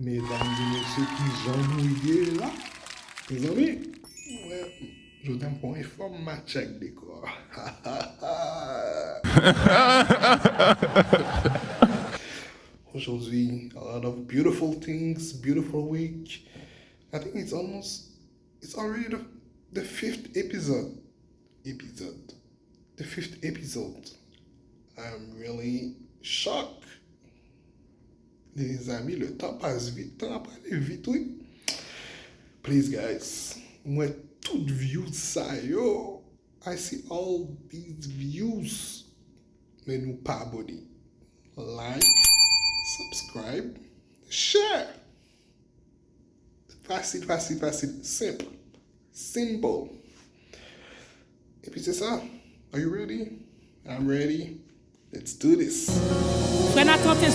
Mesdames et messieurs qui j'ennuie là, mes amis, ouais, je t'aime pour un forme match avec des corps. Aujourd'hui, a lot of beautiful things, beautiful week. I think it's already the fifth episode. The fifth episode. I'm really shocked. Les amis, le temps passe vite. Le temps passe vite, oui. Please, guys. Moi, toutes views ça, yo. I see all these views. Mais nous pas abonnés. Like, subscribe, share. Facile. Simple. Et puis c'est ça. Are you ready? I'm ready. Let's do this. Frère Nathan, t'es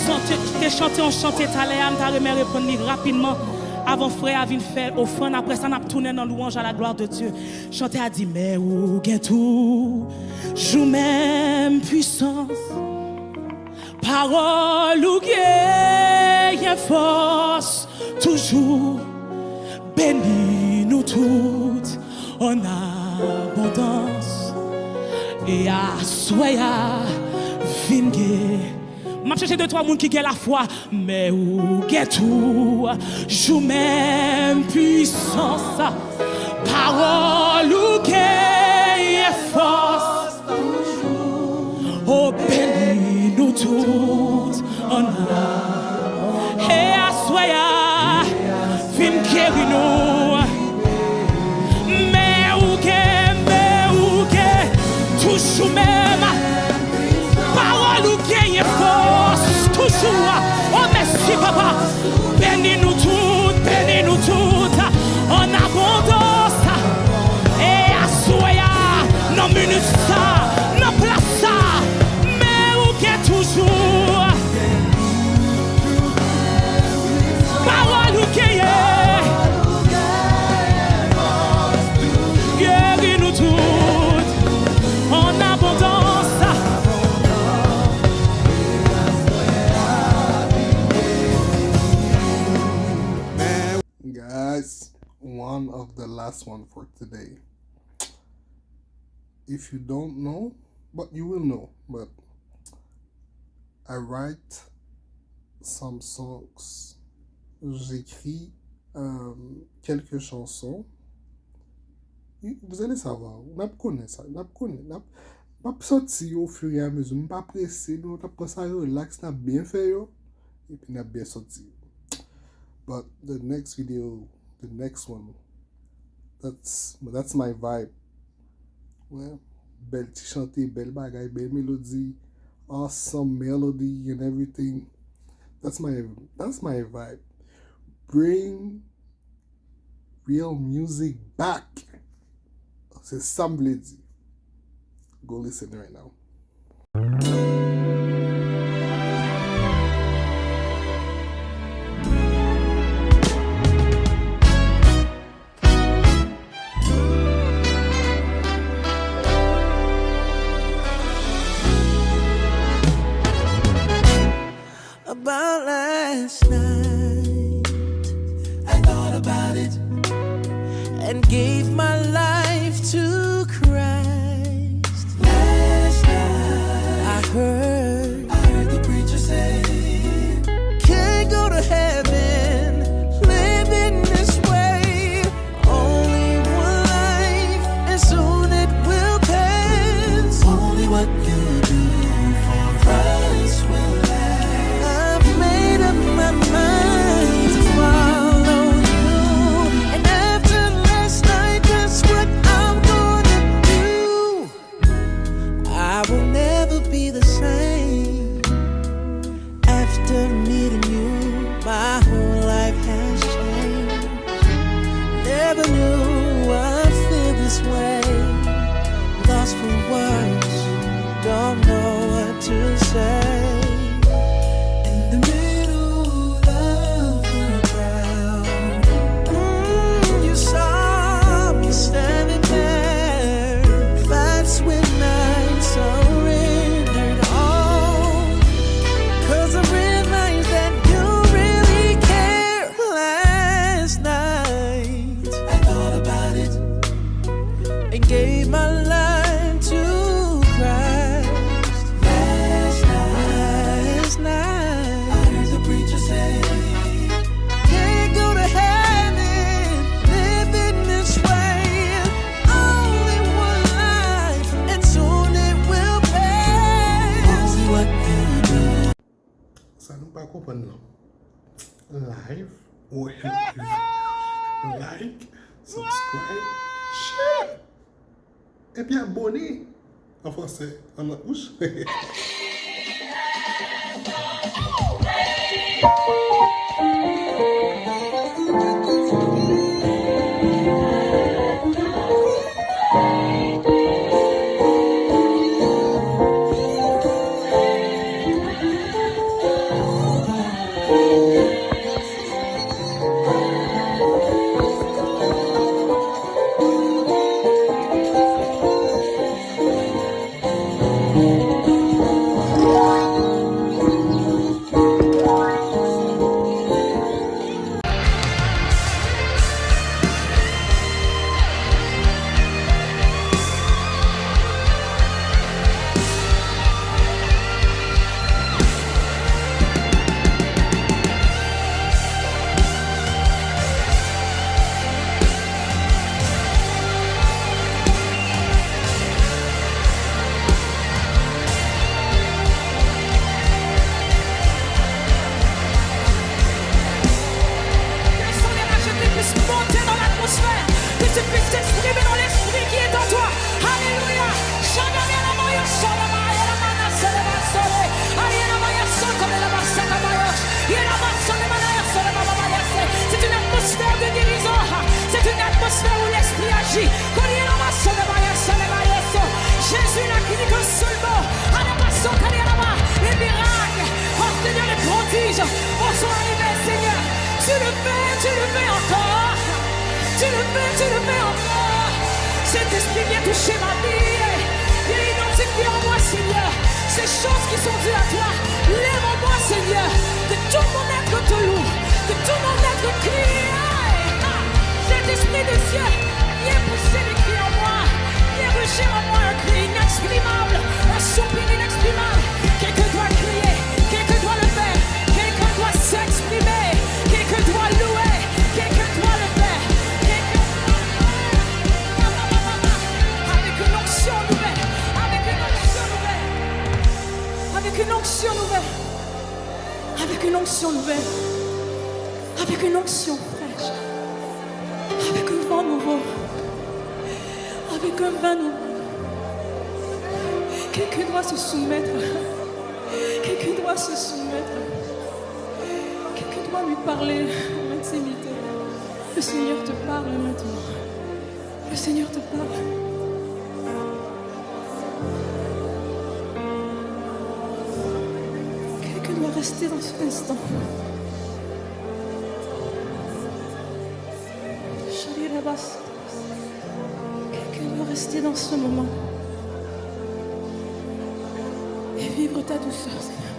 chanté, on chantait tout à l'heure, t'as remis répondre rapidement. Avant frère a venu faire offrande, après ça, on a tourné dans louange à la gloire de Dieu. Chanté a dit, mais où gain tout, joue même puissance. Parole ou gain force, toujours bénis nous toutes en abondance. Et à soya, vingue. M'a cherché deux trois monde qui ont la foi, mais où get tout, joue même puissance, parole ou gain force, oh bénis nous toutes en a, et à soya, vin guérir nous, mais où gain, toujours même. Toujours, oh merci papa, bénis-nous toutes, en abondance, et à soya, non minute ça, non place ça, mais où qu'est toujours, parole où qu'est, guéris-nous toutes, en abondance. Guys, one of the last one for today. If you don't know, but you will know, but I write some songs. J'écris quelques chansons. Vous allez savoir, on connaît ça, on connaît. On va sortir au fur et à mesure, on ne pas pressé, on va pas ça relax, on a bien fait, et puis on a bien sorti. But the next video, the next one, that's my vibe. Ouais, belle petit chanté, belle bagaille, belle mélodie, awesome melody and everything. That's my vibe. Bring real music back. C'est ça me l'a dit. Go listen right now. About last night, I thought about it and gave my life to Christ. Last night, I heard the preacher say, can't go to heaven living this way. Only one life, and soon it will pass. Only what you do for Christ will last. Made up my mind to follow you, and after last night, that's what I'm gonna do. I will never be the same after meeting you. My whole life has changed. Never knew I'd feel this way. Lost for words, don't know what to say. Surrendered all, 'cause I realized that you really care. live ou like, subscribe, share et puis abonner en français, en notre bouche. Jésus n'a qu'une que seul mot. Les miracles, oh Seigneur, les prodiges, oh sont arrivés, Seigneur. Tu le fais encore. Tu le fais encore. Cet esprit vient toucher ma vie. Il identifie en moi, Seigneur, ces choses qui sont dues à toi. Lève en moi, Seigneur, que tout mon être te loue, que tout mon être crie. Cet esprit de Dieu, viens pousser les cris en moi. Viens rugir en moi un cri inexprimable, un soupir inexprimable. Quelqu'un doit crier, quelqu'un doit le faire, quelqu'un doit s'exprimer, quelqu'un doit louer, quelqu'un doit le faire, quelqu'un avec une onction nouvelle, avec une onction nouvelle, avec une onction nouvelle, avec une onction nouvelle, avec une onction fraîche, avec un vent nouveau. Avec un vin nouveau. Quelqu'un doit se soumettre. Quelqu'un doit se soumettre. Quelqu'un doit lui parler en intimité. Le Seigneur te parle maintenant. Le Seigneur te parle. Quelqu'un doit rester dans cet instant. Quelqu'un doit rester dans ce moment et vivre ta douceur, Seigneur.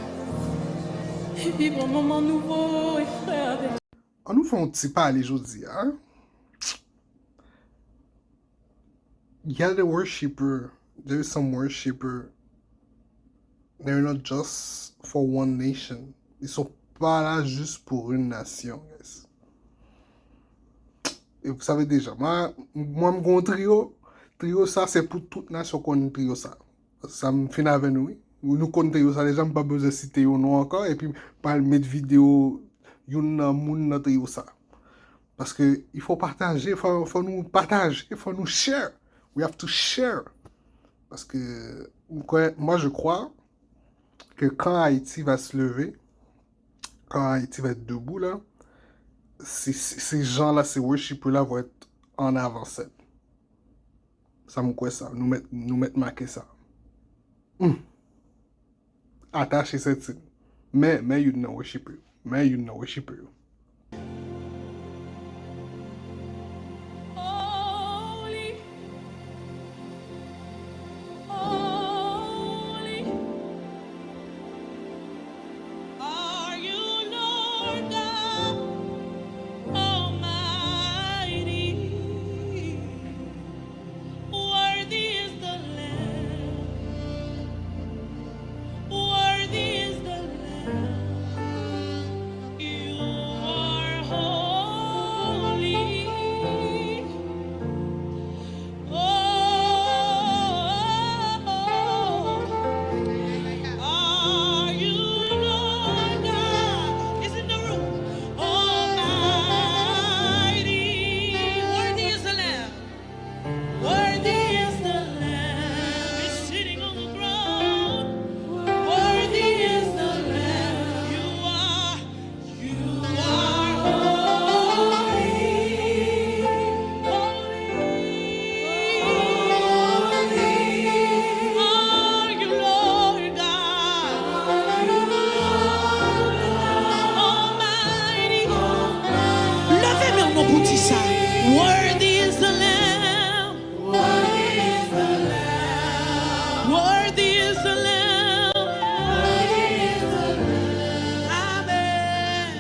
Et vivre un moment nouveau et frais avec toi. On nous fait un petit pas aller aujourd'hui, hein? Il y a des worshippers, there is some worshippers, they're not just for one nation. Ils sont pas là juste pour une nation, guys. Et vous savez déjà, moi, mon trio, ça, c'est pour toute nation qu'on trio ça. Ça me finit avec nous. Nous connaissons trio ça, les gens n'ont pas besoin de citer au nom encore, et puis, par mettre vidéo, yon moun trio ça. Parce que il faut partager, faut nous partager, il faut nous share. We have to share. Parce que, moi, je crois que quand Haïti va se lever, quand Haïti va être debout, là, ces gens-là, ces worshippers-là vont être en avancée. Ça me quoi ça, nous mettre marqué ça. Attacher cette scène. Mais you know worshipper. Mais you know worshipper. Holy, holy, are you Lord God Almighty? Worthy is the Lamb. Worthy is the Lamb. You are holy. dit ça. Worthy is the Lamb. Worthy is the Lamb. Worthy is the Lamb. Worthy is the Lamb. Amen.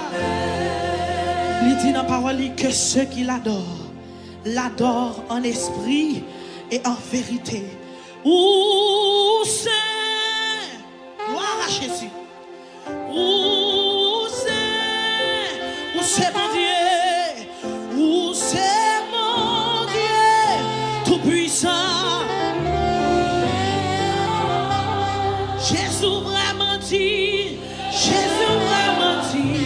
Amen. Il dit dans la parole que ceux qui l'adorent en esprit et en vérité. Où c'est? Gloire à Jésus. Où c'est mon Dieu? Où c'est mon Dieu tout puissant? Jésus vraiment dit, Jésus vraiment dit,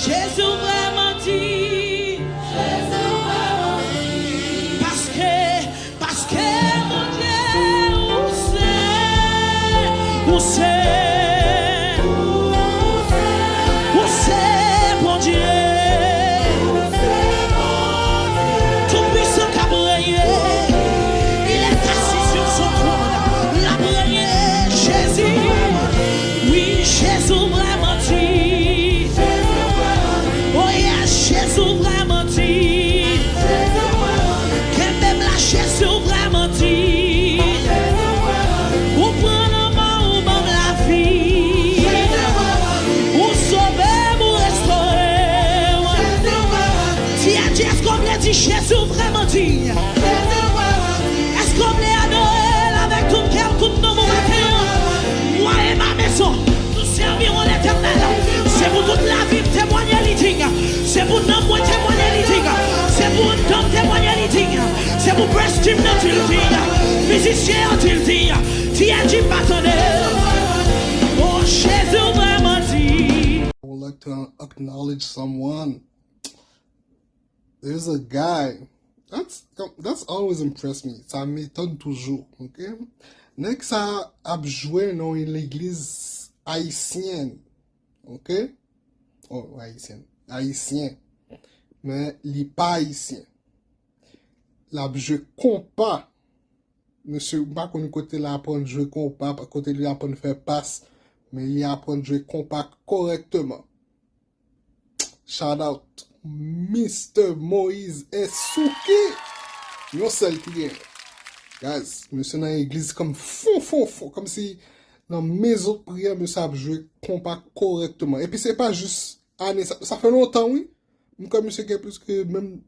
Jésus vraiment dit, Jésus vraiment dit. Parce que mon Dieu, où c'est? Jésus vraiment dit. Est-ce qu'on est à Noël avec tout cœur, tout nos matin? Moi et ma maison, nous servirons l'Éternel. C'est pour toute la vie témoigner les dignes. C'est pour nous témoigner les dignes. C'est pour nous témoigner les dignes. C'est pour Breast Team notre dignes. Musicien notre dignes. TNG partenaire. Oh Jésus vraiment dit. I would like to acknowledge someone. There's a guy that's always impressed me. Ça m'étonne toujours, ok? Next, ça a joué dans l'église haïtienne, ok? Oh, haïtien. Mais il n'est pas haïtien. La joué compas. Monsieur, pas qu'on côté là apprendre jouer compas, pas côté lui apprendre faire passe, mais il apprend jouer compas correctement. Shout out. Mr. Moïse Essouké. Non seul qui vient. Guys, monsieur dans l'église comme fond. Comme si dans mes autres prières, monsieur a joué compas correctement. Et puis c'est pas juste année. Ça fait longtemps, oui. Comme monsieur qui a plus que même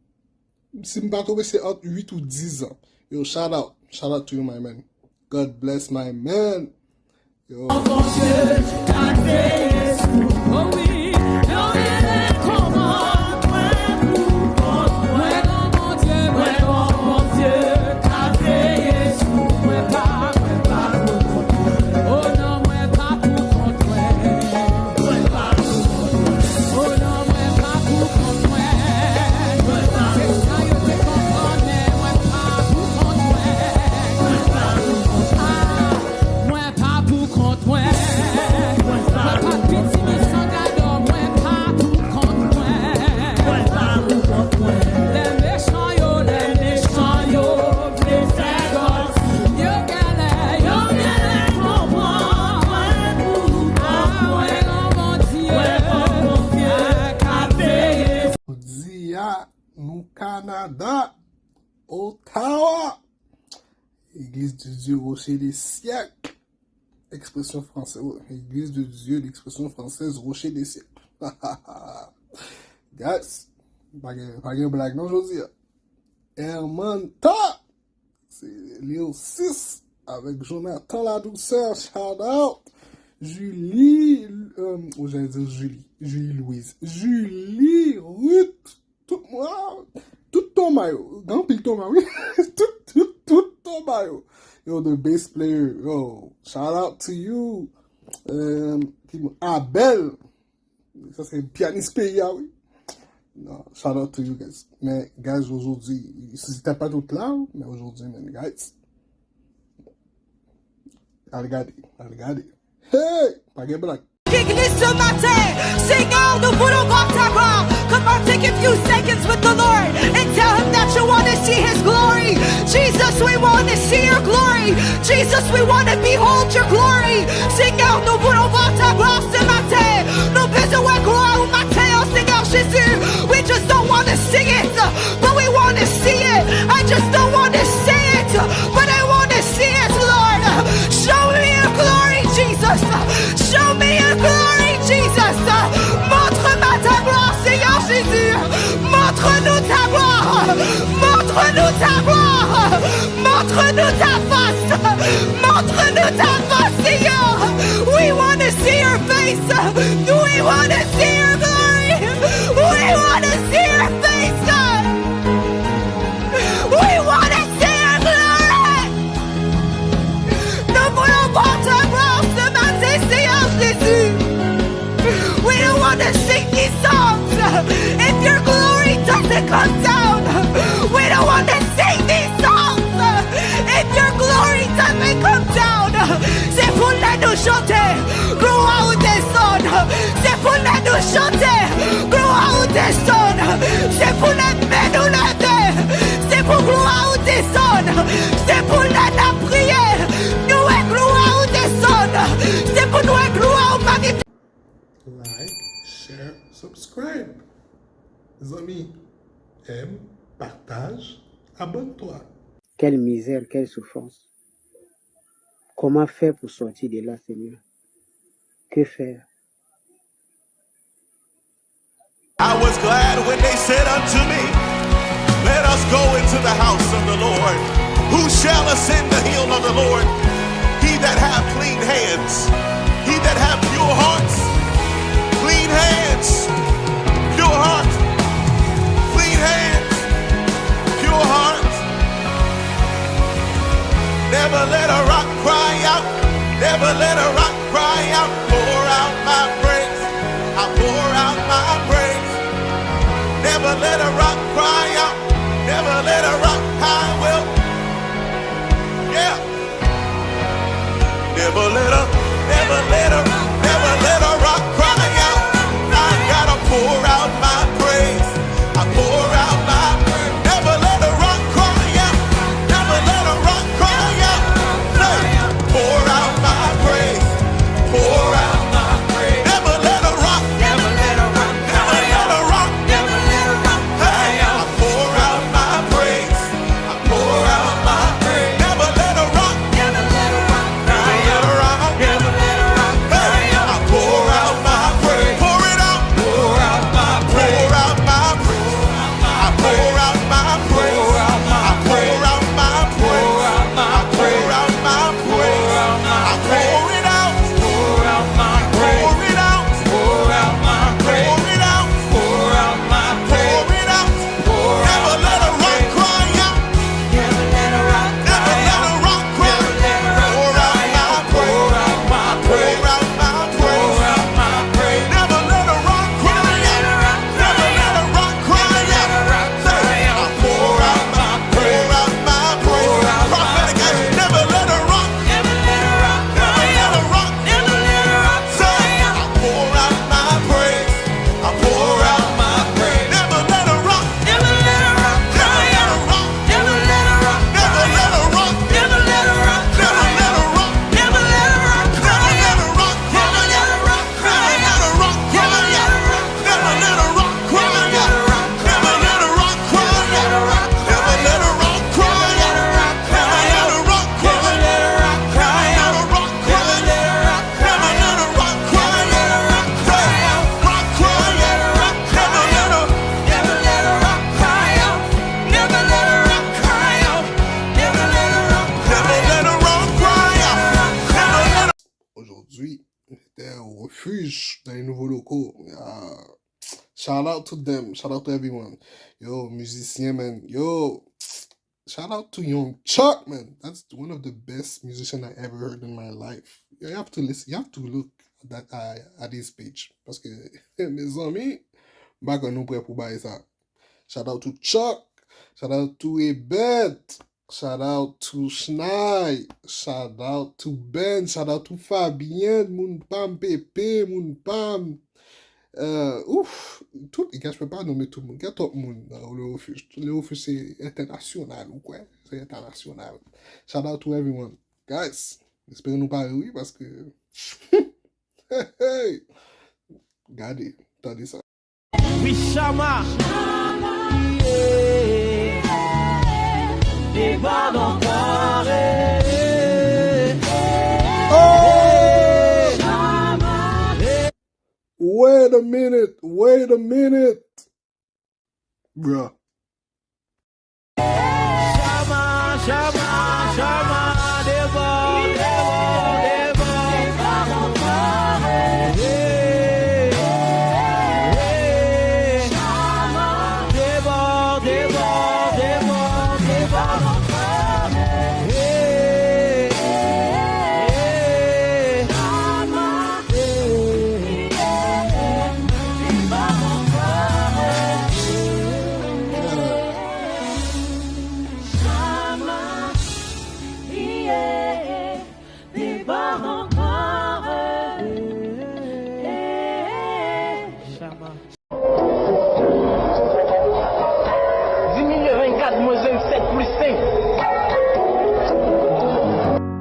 si je ne pas trouvé c'est entre 8 ou 10 ans. Yo, shout out. Shout out to you, my man. God bless my man. Yo. Canada, Ottawa, Église de Dieu, Rocher des siècles, expression française, Église de Dieu, l'expression française, Rocher des siècles. Guys, pas de blague, non, Josie. Hermanta, c'est Léo 6 avec Jonathan la douceur, shout out. Julie, j'allais dire Julie Louise, Julie Ruth, tout ton maillot, grand pile ton maillot, tout ton maillot. Yo, the bass player, yo, shout out to you. Abel, ça c'est pianiste pays, oui. Non, shout out to you guys. Mais, guys, aujourd'hui, c'était pas tout là, mais aujourd'hui, man, guys. Regardez. Hey, pas de blague. Église ce matin, Seigneur, nous voulons voir ta gloire. Come on, take a few seconds with the Lord and tell him that you want to see his glory. Jesus, we want to see your glory. Jesus, we want to behold your glory. Seigneur, nous voulons voir ta gloire ce matin. Nous besoin de gloire au matin, Montre-nous ta gloire. Montre-nous ta gloire. Montre-nous ta face. Montre-nous ta face, Seigneur. We want to see your face. We want to see your glory. We want to see your face, God. We want to see your glory. Nous voulons voir ta gloire ce matin, Seigneur Jésus. We don't want to sing these songs if your glory doesn't come down. We don't want to sing these songs if your glory doesn't come down. C'est pour nous chanter, gloire ou descend. C'est pour nous chanter, gloire ou descend. C'est pour nous lever, c'est pour gloire ou descend. C'est pour nous prier, nous est gloire ou descend. C'est pour nous est gloire ou magnifique. Like, share, subscribe. Les amis, aime, partage, abonne-toi. Quelle misère, quelle souffrance. Comment faire pour sortir de là, Seigneur? Que faire? I was glad when they said unto me, let us go into the house of the Lord. Who shall ascend the hill of the Lord? He that hath clean hands, he that hath pure hearts. Clean hands, pure heart. Clean hands, pure heart. Never let a rock cry out. Never let a rock cry out. Pour out my praise. I pour out my praise. Never let a rock cry out. Never let a rock, I will. Yeah. Never let a rock cry out. I gotta pour out my praise. I pour out my praise. Never let a rock cry out. Never let a rock cry out. Say, pour out my praise. Pour out my praise. Never let a rock. Never let a rock. Never let a rock. Never let a rock cry out. I pour out my praise. I pour out my praise. Never let a rock. Never let a rock cry out. Never let a rock cry out. I pour out my praise. Pour it out. Pour out my praise. Pour out my praise. I pour out my praise. I pour out my praise. I pour out my praise. I pour it out. Pour out my praise. Pour it out. Pour out my praise. Pour it out. Pour out my praise. Pour it out. Never let a rock cry out. Never let a rock cry out. Never let a rock cry out. Pour out my praise. Pour out my praise. Pour out my praise. Pour out my praise. Never let a rock cry out. Never let a rock cry out. Say, I pour out my praise. Pour out my praise. Prophetic action. Never let a rock. Never let a rock cry out. Never let a rock. Never let a rock cry out. I pour out my praise. I pour out my praise. Never let a rock. Never let a rock cry out. Never let a rock. Never let a rock. Never let a rock. Never let a rock. Never let a rock cry out. Never let a rock cry out. Never let a rock cry out. Never let a rock cry out. Never let a rock cry out. Never let a rock cry out. Never let a rock cry out. Never let a rock cry out. Never let a rock cry out. Never rock cry out. Never let a rock cry out. Never let a rock cry out. Never let a rock cry out. Rock cry out. Never let a rock cry out. Never let a rock cry out. Never let a rock cry out. Never let a rock cry out. Never let a rock cry out. Aujourd'hui, j'étais au refuge dans les nouveaux locaux. Shout out to them. Shout out to everyone. Yo, musicien, man. Yo, shout out to Young Chuck, man. That's one of the best musicians I ever heard in my life. You have to listen. You have to look at his page. Parce que mes amis, bah quand nous prêts pour bailler ça. Shout out to Chuck. Shout out to Ebet. Shout out to Schnei. Shout out to Ben. Shout out to Fabien. Moun Pam Pepe. Moun Pam. Ouf. Tout, je peux pas nommer tout le monde. Il y a tout le monde dans le refuge. Le refuge, c'est international ou quoi? C'est international. Shout out to everyone. Guys, espérez nous pas oui parce que. Hey! Regardez, attendez ça. Wishama. Wait a minute. Bruh. Chama, chama, chama, déborde, déborde, déborde. Déborde, déborde, déborde, déborde.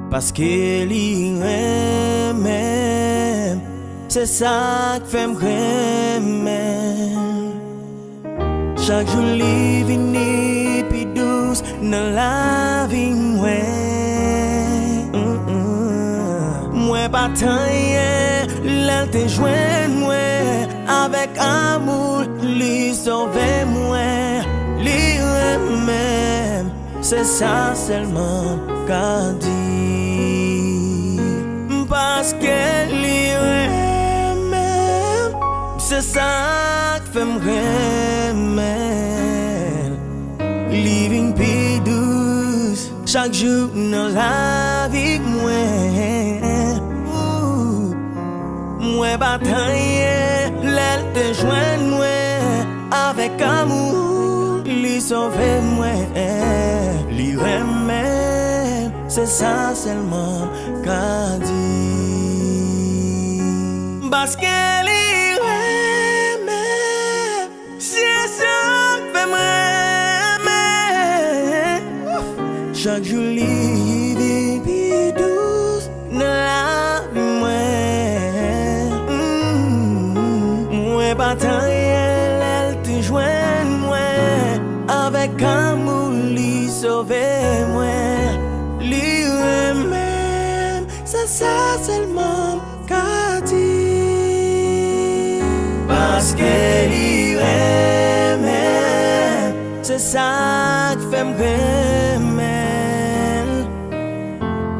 Parce que lui-même, c'est ça qui fait m'aimer. Chaque jour, lui vini puis douce dans la vie, moi. Moi, pas tant, l'elle te joint, moi. Avec amour, lui sauver, moi. Lui-même, c'est ça seulement qu'a dit. Parce que lui-même, c'est ça qui fait m'aimer. Living puis douce, chaque jour dans la vie, moi. Moi, bataille, l'aile te joint, moi. Avec amour, lui sauver, moi. Lui-même, c'est ça seulement qu'a dit. Parce que lui-même, c'est ça qui fait m'aimer. Chaque jour, lui vit puis douce dans la vie, moi. Bataille, elle te joint, moi. Avec amour, lui sauver, moi. Lui-même, c'est ça seulement qu'a dit. Parce que lui-même, c'est ça qui fait m'aimer.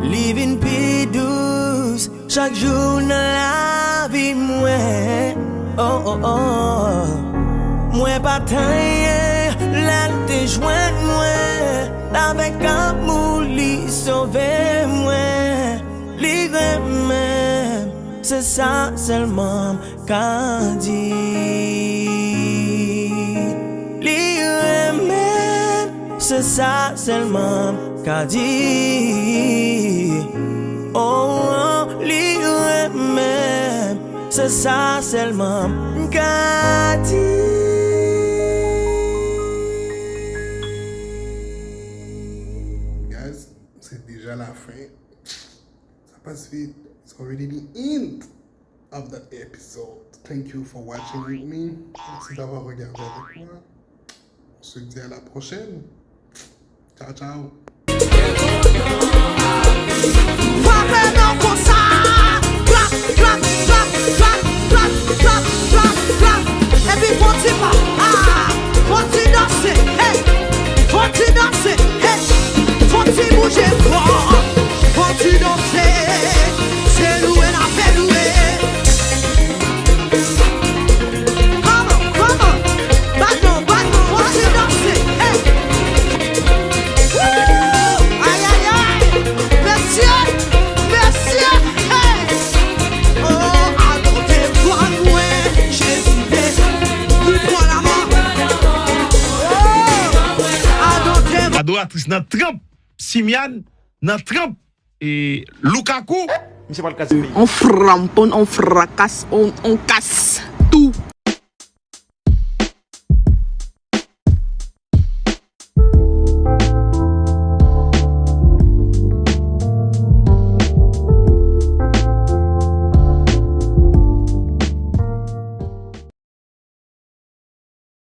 Living puis douce, chaque jour dans la vie, moi. Oh, oh, oh. Moi, bataille, l'aile te joint, moi. Avec amour, lui sauver, moi. Lui-même, c'est ça seulement qu'a dit. Lui-même, c'est ça seulement qu'a dit. Oh, oh, lui-même, c'est ça seulement qu'a dit. Guys, c'est déjà la fin. Ça passe vite. It's already the end of that episode. Thank you for watching with me. Merci d'avoir regardé avec moi. On se dit à la prochaine. Ciao, ciao. Adoratrice dans trempe Simian, dans trempe et Lukaku. On frappe, on fracasse, on casse.